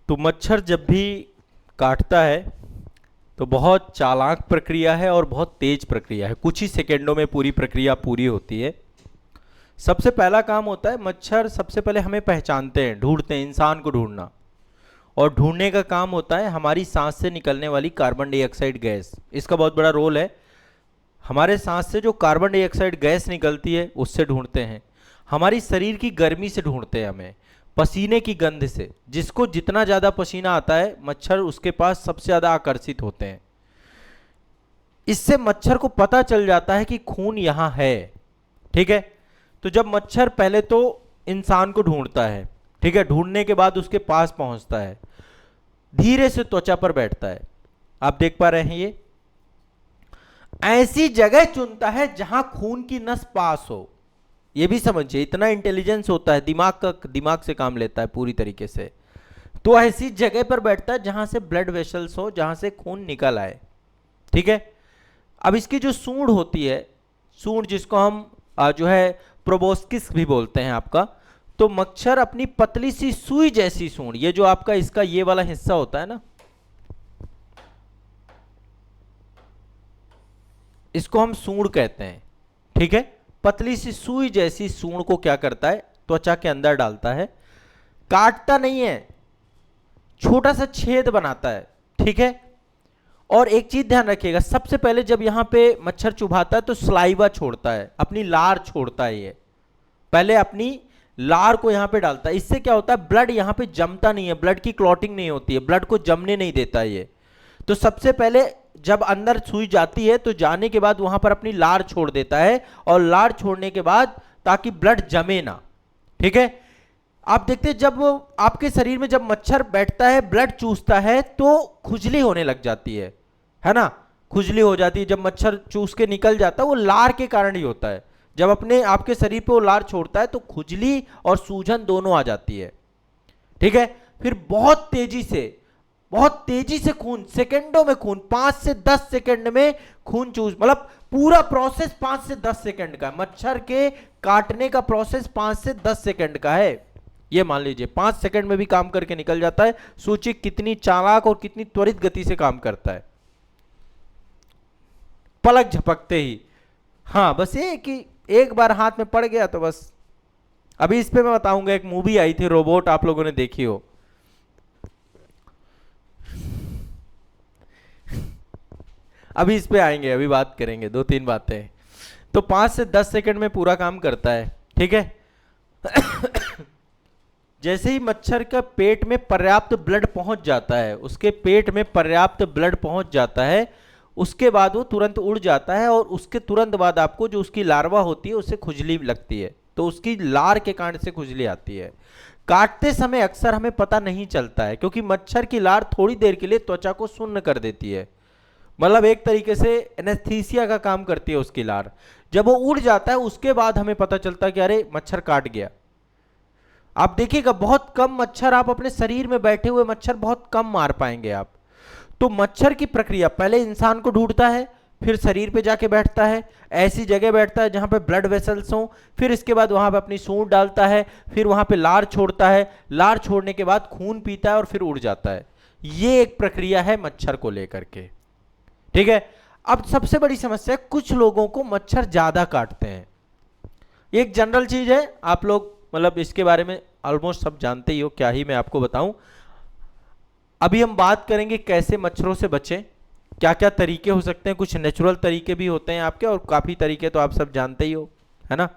तो मच्छर जब भी काटता है तो बहुत चालाक प्रक्रिया है और बहुत तेज प्रक्रिया है। कुछ ही सेकेंडों में पूरी प्रक्रिया पूरी होती है। सबसे पहला काम होता है, मच्छर सबसे पहले हमें पहचानते हैं, ढूंढते हैं, इंसान को ढूंढना। और ढूंढने का काम होता है हमारी सांस से निकलने वाली कार्बन डाइऑक्साइड गैस। इसका बहुत बड़ा रोल है। हमारे सांस से जो कार्बन डाइऑक्साइड गैस निकलती है उससे ढूंढते हैं। हमारी शरीर की गर्मी से ढूंढते हैं हमें, पसीने की गंध से। जिसको जितना ज़्यादा पसीना आता है मच्छर उसके पास सबसे ज़्यादा आकर्षित होते हैं। इससे मच्छर को पता चल जाता है कि खून यहाँ है। ठीक है, तो जब मच्छर पहले तो इंसान को ढूंढता है, ठीक है, ढूंढने के बाद उसके पास पहुंचता है, धीरे से त्वचा पर बैठता है। आप देख पा रहे हैं, ये ऐसी जगह चुनता है जहां खून की नस पास हो। ये भी समझिए, इतना इंटेलिजेंस होता है, दिमाग से काम लेता है पूरी तरीके से। तो ऐसी जगह पर बैठता है जहां से ब्लड वेसल्स हो, जहां से खून निकल आए। ठीक है, अब इसकी जो सूंड होती है, सूंड जिसको हम जो है प्रोबोस्किस भी बोलते हैं आपका, तो मच्छर अपनी पतली सी सुई जैसी सूंड, ये जो आपका इसका ये वाला हिस्सा होता है ना, इसको हम सूंड कहते हैं। ठीक है, पतली सी सुई जैसी सूंड को क्या करता है, त्वचा के अंदर डालता है। काटता नहीं है, छोटा सा छेद बनाता है। ठीक है, और एक चीज ध्यान रखिएगा, सबसे पहले जब यहां पे मच्छर चुभाता है तो स्लाइवा छोड़ता है, अपनी लार छोड़ता है। ये पहले अपनी लार को यहां पे डालता है। इससे क्या होता है, ब्लड यहां पे जमता नहीं है, ब्लड की क्लॉटिंग नहीं होती है, ब्लड को जमने नहीं देता है ये। तो सबसे पहले जब अंदर सुई जाती है तो जाने के बाद वहां पर अपनी लार छोड़ देता है, और लार छोड़ने के बाद ताकि ब्लड जमे ना। ठीक है, आप देखते हैं जब आपके शरीर में जब मच्छर बैठता है, ब्लड चूसता है तो खुजली होने लग जाती है ना, खुजली हो जाती है। जब मच्छर चूस के निकल जाता है वो लार के कारण ही होता है। जब अपने आपके शरीर पे वो लार छोड़ता है तो खुजली और सूजन दोनों आ जाती है। ठीक है, फिर बहुत तेजी से खून, सेकंडों में खून, 5 से 10 सेकंड में खून चूस, मतलब पूरा प्रोसेस 5 से 10 सेकंड का। मच्छर के काटने का प्रोसेस 5 से 10 सेकंड का है। ये मान लीजिए 5 सेकंड में भी काम करके निकल जाता है। सोचिए कितनी चालाक और कितनी त्वरित गति से काम करता है, पलक झपकते ही। हाँ, बस ये कि एक बार हाथ में पड़ गया तो बस। अभी इस पे मैं बताऊंगा, एक मूवी आई थी रोबोट, आप लोगों ने देखी हो। अभी इस पे आएंगे, अभी बात करेंगे 2-3 बातें। तो 5 से 10 सेकंड में पूरा काम करता है। ठीक है, जैसे ही मच्छर का पेट में पर्याप्त ब्लड पहुंच जाता है, उसके पेट में पर्याप्त ब्लड पहुंच जाता है, उसके बाद वो तुरंत उड़ जाता है। और उसके तुरंत बाद आपको जो उसकी लार्वा होती है उससे खुजली लगती है, तो उसकी लार के कारण से खुजली आती है। काटते समय अक्सर हमें पता नहीं चलता है, क्योंकि मच्छर की लार थोड़ी देर के लिए त्वचा को सुन्न कर देती है, मतलब एक तरीके से एनेस्थीसिया का काम करती है उसकी लार। जब वो उड़ जाता है उसके बाद हमें पता चलता है कि अरे मच्छर काट गया। आप देखिएगा बहुत कम मच्छर, आप अपने शरीर में बैठे हुए मच्छर बहुत कम मार पाएंगे आप। तो मच्छर की प्रक्रिया, पहले इंसान को ढूंढता है, फिर शरीर पे जाके बैठता है, ऐसी जगह बैठता है जहां पे ब्लड वेसल्स हों, फिर इसके बाद वहां पे अपनी सूंड डालता है, फिर वहां पे लार छोड़ता है, लार छोड़ने के बाद खून पीता है और फिर उड़ जाता है। ये एक प्रक्रिया है मच्छर को लेकर के। ठीक है, अब सबसे बड़ी समस्या, कुछ लोगों को मच्छर ज्यादा काटते हैं। एक जनरल चीज है, आप लोग मतलब इसके बारे में ऑलमोस्ट सब जानते ही हो, क्या ही मैं आपको बताऊं। अभी हम बात करेंगे कैसे मच्छरों से बचें, क्या क्या तरीके हो सकते हैं। कुछ नेचुरल तरीके भी होते हैं आपके, और काफी तरीके तो आप सब जानते ही हो, है ना।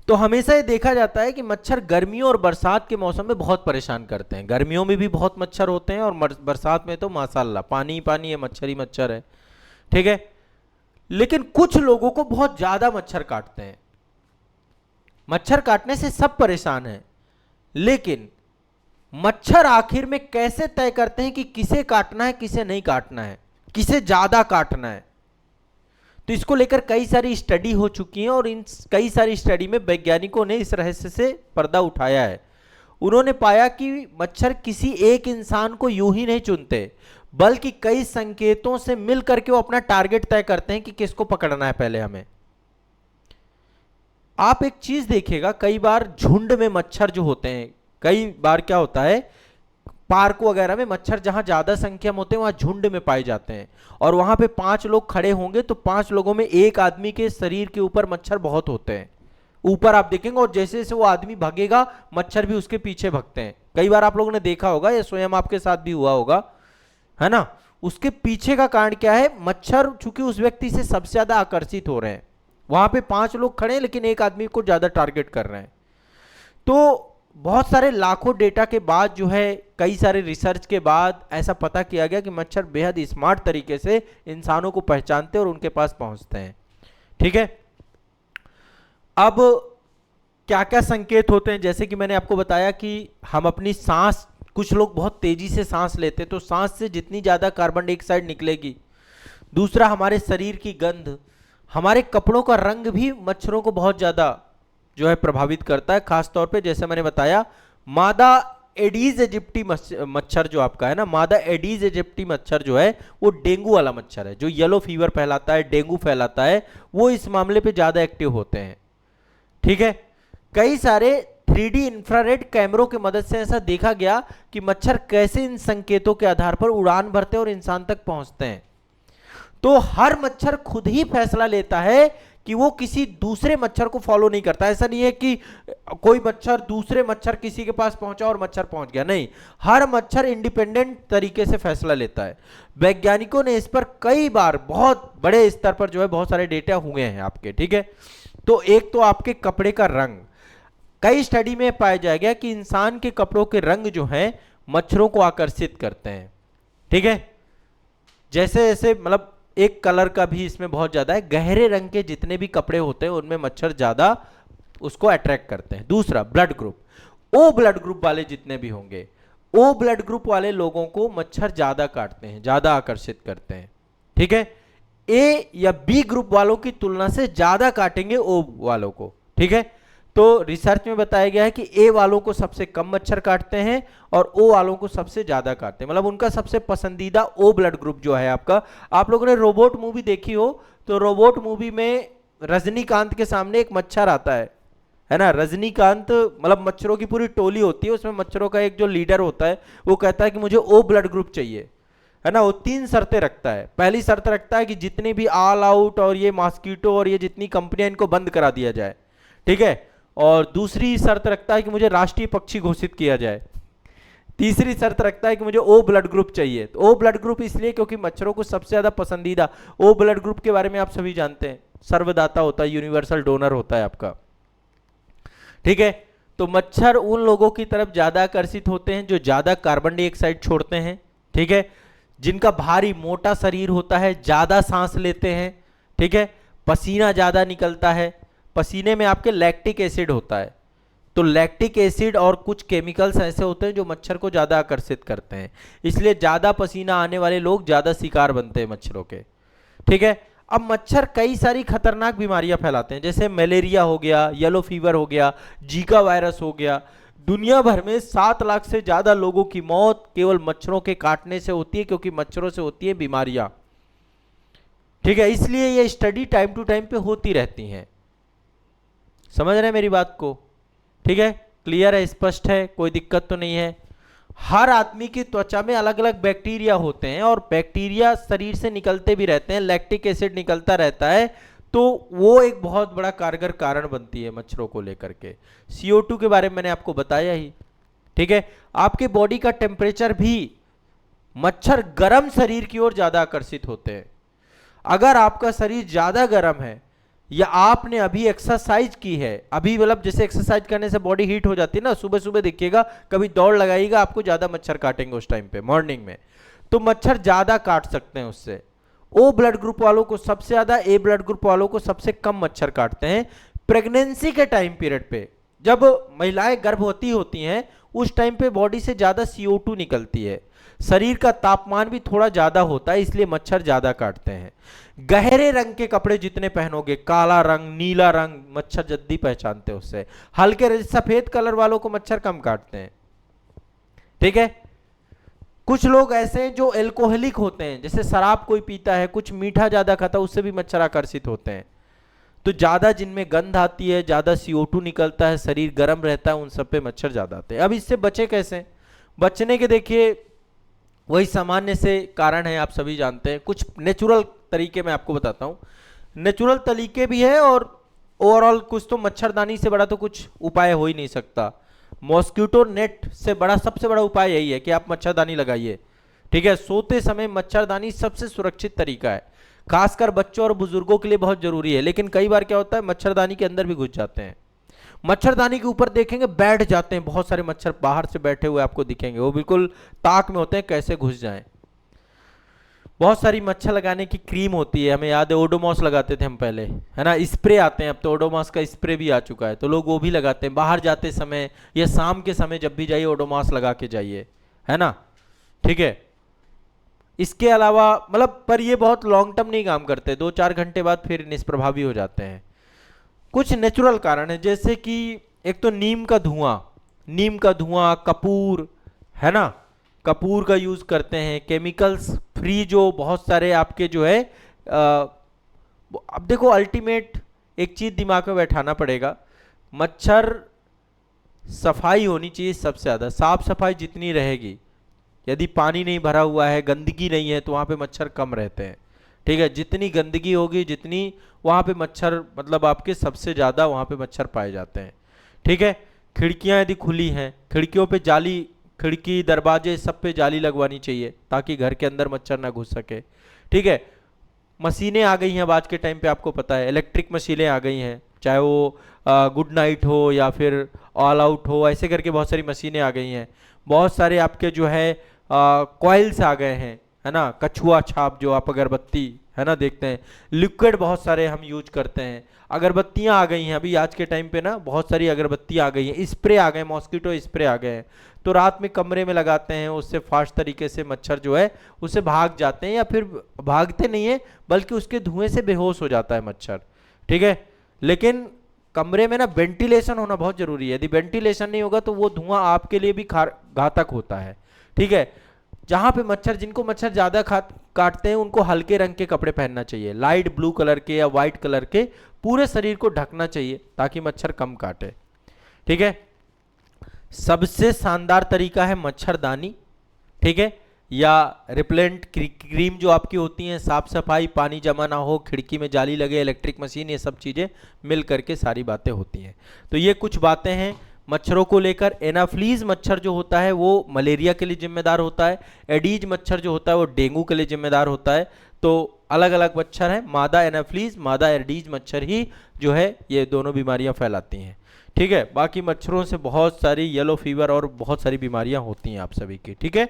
तो हमेशा ये देखा जाता है कि मच्छर गर्मियों और बरसात के मौसम में बहुत परेशान करते हैं। गर्मियों में भी बहुत मच्छर होते हैं, और बरसात में तो माशाल्लाह पानी ही पानी है, मच्छर ही मच्छर है। ठीक है, लेकिन कुछ लोगों को बहुत ज्यादा मच्छर काटते हैं। मच्छर काटने से सब परेशान हैं, लेकिन मच्छर आखिर में कैसे तय करते हैं कि किसे काटना है, किसे नहीं काटना है, किसे ज्यादा काटना है। तो इसको लेकर कई सारी स्टडी हो चुकी हैं, और इन कई सारी स्टडी में वैज्ञानिकों ने इस रहस्य से पर्दा उठाया है। उन्होंने पाया कि मच्छर किसी एक इंसान को यूं ही नहीं चुनते, बल्कि कई संकेतों से मिल करके वो अपना टारगेट तय करते हैं कि किसको पकड़ना है पहले हमें। आप एक चीज देखिएगा, कई बार झुंड में मच्छर जो होते हैं, कई बार क्या होता है पार्क वगैरह में मच्छर जहां ज्यादा संख्या में होते हैं वहां झुंड में पाए जाते हैं, और वहां पे 5 लोग खड़े होंगे तो 5 लोगों में एक आदमी के शरीर के ऊपर मच्छर बहुत होते हैं, ऊपर आप देखेंगे, और जैसे जैसे वो आदमी भागेगा मच्छर भी उसके पीछे भागते हैं। कई बार आप लोगों ने देखा होगा, या स्वयं आपके साथ भी हुआ होगा, है ना। उसके पीछे का कारण क्या है, मच्छर चूंकि उस व्यक्ति से सबसे ज्यादा आकर्षित हो रहे हैं, वहां पे 5 लोग खड़े हैं लेकिन एक आदमी को ज्यादा टारगेट कर रहे हैं। तो बहुत सारे लाखों डेटा के बाद जो है, कई सारे रिसर्च के बाद ऐसा पता किया गया कि मच्छर बेहद स्मार्ट तरीके से इंसानों को पहचानते हैं और उनके पास पहुंचते हैं। ठीक है, अब क्या क्या संकेत होते हैं, जैसे कि मैंने आपको बताया कि हम अपनी सांस, कुछ लोग बहुत तेजी से सांस लेते हैं तो सांस से जितनी ज्यादा कार्बन डाइऑक्साइड निकलेगी। दूसरा, हमारे शरीर की गंध, हमारे कपड़ों का रंग भी मच्छरों को बहुत ज्यादा जो है प्रभावित करता है। खास तौर पे जैसे मैंने बताया, मादा एडीज इजिप्टी मच्छर जो आपका है ना, मादा एडीज इजिप्टी मच्छर जो है वो डेंगू वाला मच्छर है, जो येलो फीवर फैलाता है, डेंगू फैलाता है, वो इस मामले पे ज्यादा एक्टिव होते हैं। ठीक है, कई सारे 3D इंफ्रारेड कैमरों की मदद से ऐसा देखा गया कि मच्छर कैसे इन संकेतों के आधार पर उड़ान भरते हैं और इंसान तक पहुंचते हैं। तो हर मच्छर खुद ही फैसला लेता है कि वो किसी दूसरे मच्छर को फॉलो नहीं करता। ऐसा नहीं है कि कोई मच्छर दूसरे मच्छर किसी के पास पहुंचा और मच्छर पहुंच गया, नहीं, हर मच्छर इंडिपेंडेंट तरीके से फैसला लेता है। वैज्ञानिकों ने इस पर कई बार बहुत बड़े स्तर पर जो है बहुत सारे डेटा हुए हैं आपके। ठीक है, तो एक तो आपके कपड़े का रंग, कई स्टडी में पाया जाया गया कि इंसान के कपड़ों के रंग जो हैं मच्छरों को आकर्षित करते हैं। ठीक है, जैसे जैसे मतलब एक कलर का भी इसमें बहुत ज्यादा है, गहरे रंग के जितने भी कपड़े होते हैं उनमें मच्छर ज्यादा उसको अट्रैक्ट करते हैं। दूसरा, blood group, O blood group वाले जितने भी होंगे, ओ ब्लड ग्रुप वाले लोगों को मच्छर ज्यादा काटते हैं, ज्यादा आकर्षित करते हैं। ठीक है, ए या बी ग्रुप वालों की तुलना से ज्यादा काटेंगे ओ वालों को। ठीक है, तो रिसर्च में बताया गया है कि ए वालों को सबसे कम मच्छर काटते हैं और ओ वालों को सबसे ज्यादा काटते हैं, मतलब उनका सबसे पसंदीदा ओ ब्लड ग्रुप जो है आपका। आप लोगों ने रोबोट मूवी देखी हो तो रोबोट मूवी में रजनीकांत के सामने एक मच्छर आता है ना, रजनीकांत मतलब मच्छरों की पूरी टोली होती है, उसमें मच्छरों का एक जो लीडर होता है वो कहता है कि मुझे ओ ब्लड ग्रुप चाहिए, है ना। वो 3 शर्तें रखता है। पहली शर्त रखता है कि जितने भी ऑल आउट और ये मॉस्किटो और ये जितनी कंपनियां, इनको बंद करा दिया जाए। ठीक है, और दूसरी शर्त रखता है कि मुझे राष्ट्रीय पक्षी घोषित किया जाए। तीसरी शर्त रखता है कि मुझे ओ ब्लड ग्रुप चाहिए। तो ओ ब्लड ग्रुप इसलिए क्योंकि मच्छरों को सबसे ज्यादा पसंदीदा, ओ ब्लड ग्रुप के बारे में आप सभी जानते हैं, सर्वदाता होता है, यूनिवर्सल डोनर होता है आपका। ठीक है, तो मच्छर उन लोगों की तरफ ज्यादा आकर्षित होते हैं जो ज्यादा कार्बन डाइऑक्साइड छोड़ते हैं। ठीक है, जिनका भारी मोटा शरीर होता है, ज्यादा सांस लेते हैं। ठीक है, पसीना ज्यादा निकलता है, पसीने में आपके लैक्टिक एसिड होता है, तो लैक्टिक एसिड और कुछ केमिकल्स ऐसे होते हैं जो मच्छर को ज्यादा आकर्षित करते हैं, इसलिए ज्यादा पसीना आने वाले लोग ज्यादा शिकार बनते हैं मच्छरों के। ठीक है, अब मच्छर कई सारी खतरनाक बीमारियां फैलाते हैं, जैसे मलेरिया हो गया, येलो फीवर हो गया, जीका वायरस हो गया। दुनिया भर में 7 लाख से ज्यादा लोगों की मौत केवल मच्छरों के काटने से होती है, क्योंकि मच्छरों से होती है बीमारियां। ठीक है, इसलिए ये स्टडी टाइम टू टाइम पे होती रहती हैं। समझ रहे हैं मेरी बात को? ठीक है, क्लियर है, स्पष्ट है, कोई दिक्कत तो नहीं है। हर आदमी की त्वचा में अलग अलग बैक्टीरिया होते हैं और बैक्टीरिया शरीर से निकलते भी रहते हैं, लैक्टिक एसिड निकलता रहता है, तो वो एक बहुत बड़ा कारगर कारण बनती है मच्छरों को लेकर के। CO2 के बारे में मैंने आपको बताया ही। ठीक है, आपके बॉडी का टेम्परेचर भी, मच्छर गर्म शरीर की ओर ज्यादा आकर्षित होते हैं। अगर आपका शरीर ज्यादा गर्म है या आपने अभी एक्सरसाइज की है, अभी मतलब जैसे एक्सरसाइज करने से बॉडी हीट हो जाती है ना, सुबह सुबह देखिएगा, कभी दौड़ लगाइएगा, आपको ज्यादा मच्छर काटेंगे उस टाइम पे, मॉर्निंग में, तो मच्छर ज्यादा काट सकते हैं उससे। ओ ब्लड ग्रुप वालों को सबसे ज्यादा, ए ब्लड ग्रुप वालों को सबसे कम मच्छर काटते हैं। प्रेगनेंसी के टाइम पीरियड पे, जब महिलाएं गर्भवती होती हैं, उस टाइम पे बॉडी से ज्यादा CO2 निकलती है, शरीर का तापमान भी थोड़ा ज्यादा होता है, इसलिए मच्छर ज्यादा काटते हैं। गहरे रंग के कपड़े जितने पहनोगे, काला रंग, नीला रंग, मच्छर जल्दी पहचानते हैं उससे। हल्के सफेद कलर वालों को मच्छर कम काटते हैं। ठीक है, कुछ लोग ऐसे हैं जो एल्कोहलिक होते हैं, जैसे शराब कोई पीता है, कुछ मीठा ज्यादा खाता है, उससे भी मच्छर आकर्षित होते हैं। तो ज्यादा जिनमें गंध आती है, ज्यादा CO2 निकलता है, शरीर गर्म रहता है, उन सब पे मच्छर ज्यादा आते हैं। अब इससे बचे कैसे? बचने के देखिए वही सामान्य से कारण है, आप सभी जानते हैं। कुछ नेचुरल तरीके मैं आपको बताता हूँ। नेचुरल तरीके भी है और ओवरऑल कुछ तो मच्छरदानी से बड़ा तो कुछ उपाय हो ही नहीं सकता। मॉस्किटो नेट से बड़ा सबसे बड़ा उपाय यही है कि आप मच्छरदानी लगाइए, ठीक है। सोते समय मच्छरदानी सबसे सुरक्षित तरीका है, खासकर बच्चों और बुजुर्गों के लिए बहुत जरूरी है। लेकिन कई बार क्या होता है, मच्छरदानी के अंदर भी घुस जाते हैं, मच्छरदानी के ऊपर देखेंगे बैठ जाते हैं, बहुत सारे मच्छर बाहर से बैठे हुए आपको दिखेंगे, वो बिल्कुल ताक में होते हैं कैसे घुस जाएं। बहुत सारी मच्छर लगाने की क्रीम होती है, हमें याद है ओडोमॉस लगाते थे हम पहले, है ना। स्प्रे आते हैं अब तो, ओडोमॉस का स्प्रे भी आ चुका है, तो लोग वो भी लगाते हैं बाहर जाते समय या शाम के समय जब भी जाइए ओडोमॉस लगा के जाइए, है ना, ठीक है। इसके अलावा मतलब पर ये बहुत लॉन्ग टर्म नहीं काम करते, 2-4 घंटे बाद फिर निष्प्रभावी हो जाते हैं। कुछ नेचुरल कारण है, जैसे कि एक तो नीम का धुआं, कपूर, है ना, कपूर का यूज करते हैं, केमिकल्स फ्री जो बहुत सारे आपके जो है अब देखो अल्टीमेट एक चीज दिमाग में बैठाना पड़ेगा, मच्छर सफाई होनी चाहिए सबसे ज्यादा। साफ सफाई जितनी रहेगी, यदि पानी नहीं भरा हुआ है, गंदगी नहीं है, तो वहां पे मच्छर कम रहते हैं, ठीक है। जितनी गंदगी होगी जितनी वहां पे मच्छर मतलब आपके सबसे ज्यादा वहां पे मच्छर पाए जाते हैं, ठीक है। खिड़कियां यदि खुली हैं, खिड़कियों पे जाली, खिड़की दरवाजे सब पे जाली लगवानी चाहिए ताकि घर के अंदर मच्छर ना घुस सके, ठीक है। मशीनें आ गई हैं अब आज के टाइम पे, आपको पता है इलेक्ट्रिक मशीनें आ गई हैं, चाहे वो गुड नाइट हो या फिर ऑल आउट हो, ऐसे करके बहुत सारी मशीनें आ गई हैं। बहुत सारे आपके जो है कॉइल्स आ गए हैं, है ना, कछुआ छाप जो आप अगरबत्ती, है ना, देखते हैं। लिक्विड बहुत सारे हम यूज करते हैं। अगरबत्तियां आ गई हैं अभी आज के टाइम पे ना, बहुत सारी अगरबत्तियां आ गई हैं। स्प्रे आ गए, मॉस्किटो स्प्रे आ गए हैं, तो रात में कमरे में लगाते हैं, उससे फास्ट तरीके से मच्छर जो है उससे भाग जाते हैं, या फिर भागते नहीं है बल्कि उसके धुएं से बेहोश हो जाता है मच्छर, ठीक है। लेकिन कमरे में ना वेंटिलेशन होना बहुत जरूरी है, यदि वेंटिलेशन नहीं होगा तो वो धुआं आपके लिए भी घातक होता है, ठीक है। जहां पे मच्छर, जिनको मच्छर ज्यादा काटते हैं उनको हल्के रंग के कपड़े पहनना चाहिए, लाइट ब्लू कलर के या व्हाइट कलर के, पूरे शरीर को ढकना चाहिए ताकि मच्छर कम काटे, ठीक है। सबसे शानदार तरीका है मच्छरदानी, ठीक है, या रिपेलेंट क्रीम जो आपकी होती हैं, साफ सफाई, पानी जमा ना हो, खिड़की में जाली लगे, इलेक्ट्रिक मशीन, ये सब चीजें मिल करके सारी बातें होती हैं। तो ये कुछ बातें हैं मच्छरों को लेकर। एनाफ्लीज मच्छर जो होता है वो मलेरिया के लिए जिम्मेदार होता है, एडीज मच्छर जो होता है वो डेंगू के लिए जिम्मेदार होता है। तो अलग अलग मच्छर हैं, मादा एनाफ्लीज, मादा एडीज मच्छर ही जो है ये दोनों बीमारियां फैलाती हैं, ठीक है। बाकी मच्छरों से बहुत सारी येलो फीवर और बहुत सारी बीमारियां होती हैं आप सभी की, ठीक है।